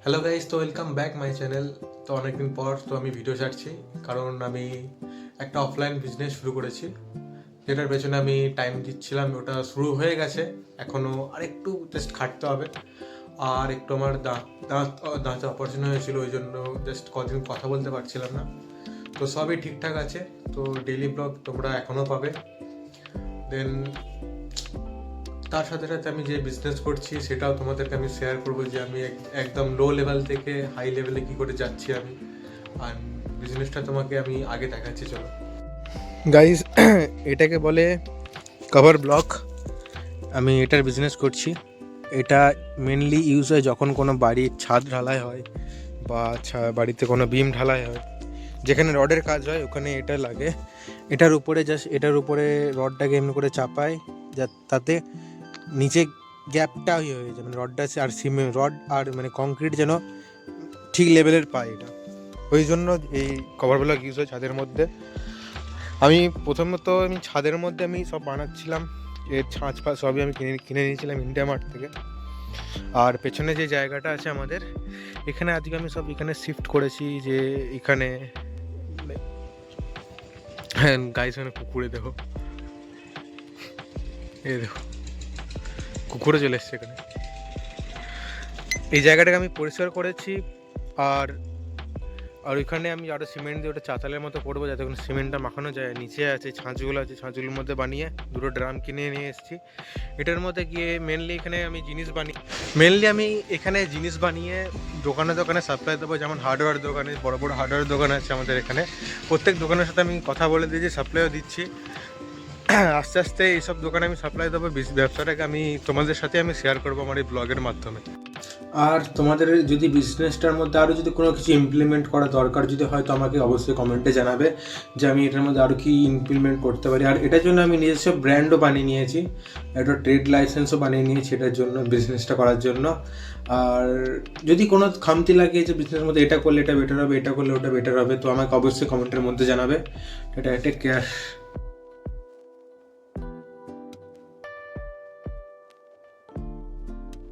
Hello guys, তো welcome back my channel. তো অনেকদিন পর আমি ভিডিও ছাড়ছি, কারণ আমি একটা অফলাইন বিজনেস শুরু করেছি, যেটার পেছনে আমি টাইম দিচ্ছিলাম। ওটা শুরু হয়ে গেছে, এখনও আরেকটু জাস্ট খাটতে হবে। আর একটু আমার দাঁতে অপারেশন হয়েছিল, ওই জন্য জাস্ট কদিন কথা বলতে পারছিলাম না। তো সবই ঠিকঠাক আছে। তো ডেইলি ব্লগ তোমরা এখনও পাবে। দেন তার সাথে সাথে আমি যে বিজনেস করছি সেটাও তোমাদেরকে আমি শেয়ার করবো, যে আমি একদম লো লেভেল থেকে হাই লেভেলে কী করে যাচ্ছি আমি। আর বিজনেসটা তোমাকে আমি আগে দেখাচ্ছি, চলো গাইজ। এটাকে বলে কভার ব্লক। আমি এটার বিজনেস করছি। এটা মেনলি ইউজ হয় যখন কোনো বাড়ির ছাদ ঢালাই হয় বা বাড়িতে কোনো বিম ঢালাই হয়, যেখানে রডের কাজ হয় ওখানে এটা লাগে। এটার উপরে রডটাকে এমনি করে চাপায়, তাতে নিচে গ্যাপটা হয়ে যায়, মানে রডটা আর রড আর মানে কংক্রিট যেন ঠিক লেভেলের পায়। এটা ওই জন্য এই কভার ব্লক ইউজ হয় ছাদের মধ্যে। প্রথমত আমি ছাদের মধ্যে আমি সব বানাচ্ছিলাম, এর ছাঁচ ফাঁচ সবই আমি কিনে নিয়েছিলাম ইন্ডিয়া মার্ট থেকে। আর পেছনে যে জায়গাটা আছে আমাদের, এখানে আজকে আমি সব এখানে শিফট করেছি, যে এখানে হ্যাঁ গাইস, এখানে কুকুরে দেখো, এই দেখো কুকুরে চলে এসছে এখানে। এই জায়গাটাকে আমি পরিষ্কার করেছি। আর আর ওইখানে আমি আরও সিমেন্ট দিয়ে ওটা চাতালের মতো করবো, যাতে কোনো সিমেন্টটা মাখানো যায়। নিচে আছে ছাঁচগুলো আছে, ছাঁচগুলোর মধ্যে বানিয়ে দুটো ড্রাম কিনে নিয়ে এসেছি। এটার মধ্যে গিয়ে মেনলি আমি এখানে জিনিস বানিয়ে দোকানে দোকানে সাপ্লাই দেবো। যেমন হার্ডওয়্যার দোকানে, বড় বড় হার্ডওয়্যার দোকান আছে আমাদের এখানে, প্রত্যেক দোকানের সাথে আমি কথা বলে দিয়েছি, সাপ্লাইও দিচ্ছি। আস্তে আস্তে এইসব দোকানে আমি সাপ্লাই দেবো। ব্যবসাটাকে তোমাদের সাথে আমি শেয়ার করবো আমার এই ব্লগের মাধ্যমে। আর তোমাদের যদি বিজনেসটার মধ্যে আরও যদি কোনো কিছু ইমপ্লিমেন্ট করা দরকার যদি হয়, তো আমাকে অবশ্যই কমেন্টে জানাবে, যে আমি এটার মধ্যে আরও কি ইমপ্লিমেন্ট করতে পারি। আর এটার জন্য আমি নিজস্ব ব্র্যান্ডও বানিয়ে নিয়েছি, একটা ট্রেড লাইসেন্সও বানিয়ে নিয়েছি এটার জন্য, বিজনেসটা করার জন্য। আর যদি কোনো খামতি লাগে যে বিজনেসের মধ্যে এটা করলে এটা বেটার হবে, এটা করলে ওটা বেটার হবে, তো আমাকে অবশ্যই কমেন্টের মধ্যে জানাবে। এটা টেক কেয়ার।